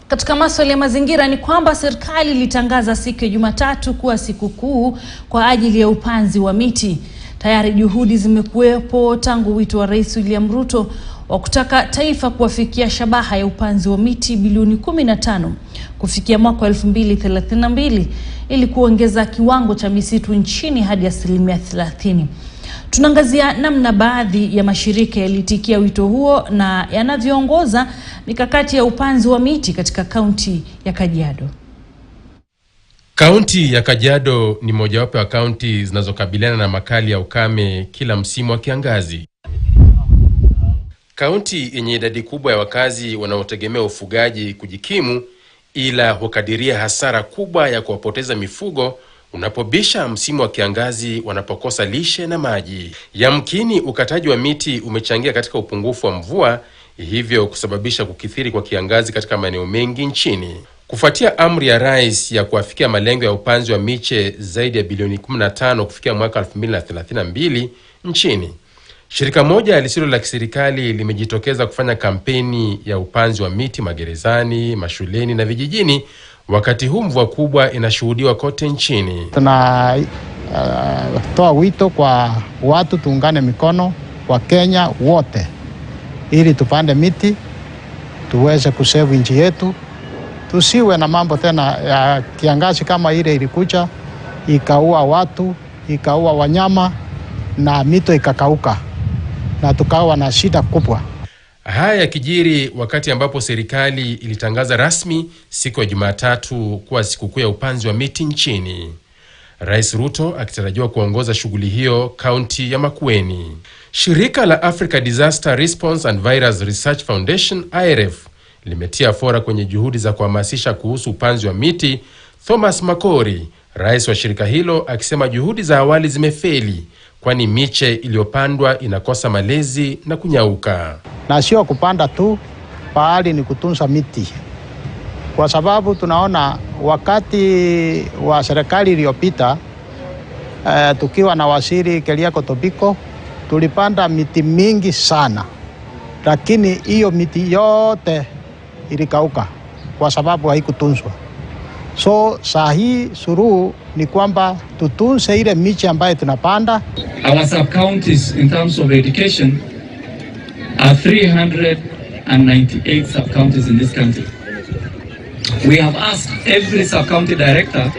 Katika masuala ya mazingira ni kwamba serikali ilitangaza siku ya Jumatatu kuwa siku kuu kwa ajili ya upanzi wa miti. Tayari juhudi zimekuwepo tangu wito wa Rais William Ruto wa kutaka taifa kuwafikia shabaha ya upanzi wa miti bilioni 15 kufikia mwaka 2032 ili kuongeza kiwango cha misitu nchini hadi 30%. Tunaangazia namna baadhi ya mashirika yalitikia wito huo na yanavyoongoza mikakati ya upanzi wa miti katika kaunti ya Kajiado. Kaunti ya Kajiado ni mojawapo ya kaunti zinazokabiliana na makali ya ukame kila msimu wa kiangazi. Kaunti yenye idadi kubwa ya wakazi wanaotegemea ufugaji kujikimu, ila hukadiria hasara kubwa ya kuwapoteza mifugo unapobisha msimu wa kiangazi wanapokosa lishe na maji. Yamkini ukataji wa miti umechangia katika upungufu wa mvua, hivyo kusababisha kukithiri kwa kiangazi katika maeneo mengi nchini. Kufuatia amri ya Rais ya kuafikia malengo ya upanzi wa miche zaidi ya bilioni 15 kufikia mwaka 2032 nchini, shirika moja lisilo la kiserikali limejitokeza kufanya kampeni ya upanzi wa miti magerezani, mashuleni na vijijini, wakati huu mvua kubwa inashuhudiwa kote nchini. Tunatoa wito kwa watu tuungane mikono wa Kenya wote ili tupande miti, tuweze kusave nchi yetu. Tusiwe na mambo tena ya kiangazi kama ile ilikuja ikaua watu, ikaua wanyama na mito ikakauka na tukawa na shida kubwa. Haya yakijiri wakati ambapo serikali ilitangaza rasmi siku ya Jumatatu kuwa sikukuu ya upanzi wa miti nchini. Rais Ruto akitarajiwa kuongoza shughuli hiyo kaunti ya Makueni. Shirika la Africa Disaster Response and Virus Research Foundation AEREF limetia fora kwenye juhudi za kuhamasisha kuhusu upanzi wa miti. Thomas Makori, rais wa shirika hilo, akisema juhudi za awali zimefeli kwani miche iliyopandwa inakosa malezi na kunyauka. Na sio kupanda tu, bali ni kutunza miti. Kwa sababu tunaona wakati wa serikali iliyopita tukiwa na waziri Keliako Tobiko, tulipanda miti mingi sana. Lakini hiyo miti yote ilikauka kwa sababu haikutunzwa. So sahi suluhu ni kwamba tutunze ile miche ambayo tunapanda. Our sub-counties in terms of education are 398 sub-counties in this country. We have asked every sub-county director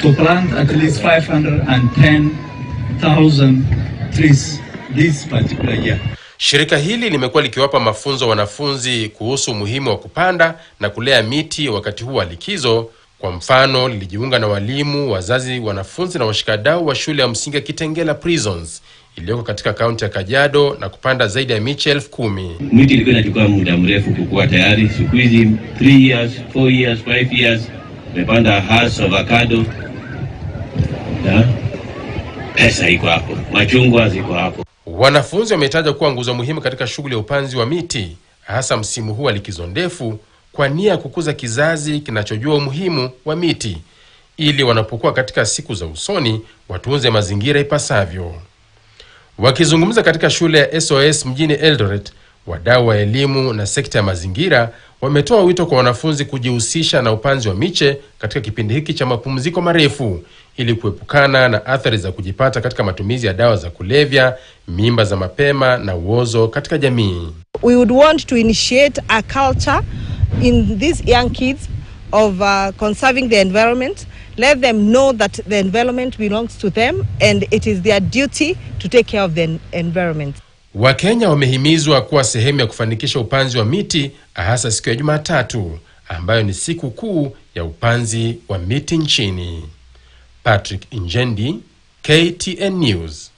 to plant at least 510,000 trees this particular year. Shirika hili limekuwa likiwapa mafunzo wanafunzi kuhusu umuhimu wa kupanda na kulea miti wakati huu wa likizo. Kwa mfano, lilijiunga na walimu, wazazi, wanafunzi na washikadau wa shule ya msingi Kitengela Prisons iliyoko katika kaunti ya Kajiado na kupanda zaidi ya miche 10,000. Miti ilikuwa inachukua muda mrefu kukua tayari. Siku hizi 3 years, 4 years, 5 years tumepanda has, avocado. Pesa iko hapo, machungwa ziko hapo. Wanafunzi wametaja kuwa nguzo muhimu katika shughuli ya upanzi wa miti, hasa msimu huu wa likizo ndefu, kwa nia ya kukuza kizazi kinachojua umuhimu wa miti ili wanapokuwa katika siku za usoni watunze mazingira ipasavyo. Wakizungumza katika shule ya SOS mjini Eldoret, wadau wa elimu na sekta ya mazingira wametoa wito kwa wanafunzi kujihusisha na upanzi wa miche katika kipindi hiki cha mapumziko marefu ili kuepukana na athari za kujipata katika matumizi ya dawa za kulevya, mimba za mapema na uozo katika jamii. We would want to initiate a culture in these young kids of conserving the environment. Let them know that the environment belongs to them and it is their duty to take care of the environment. Wakenya wamehimizwa kuwa sehemu ya kufanikisha upanzi wa miti, hasa siku ya Jumatatu ambayo ni siku kuu ya upanzi wa miti nchini. Patrick Injendi, KTN News.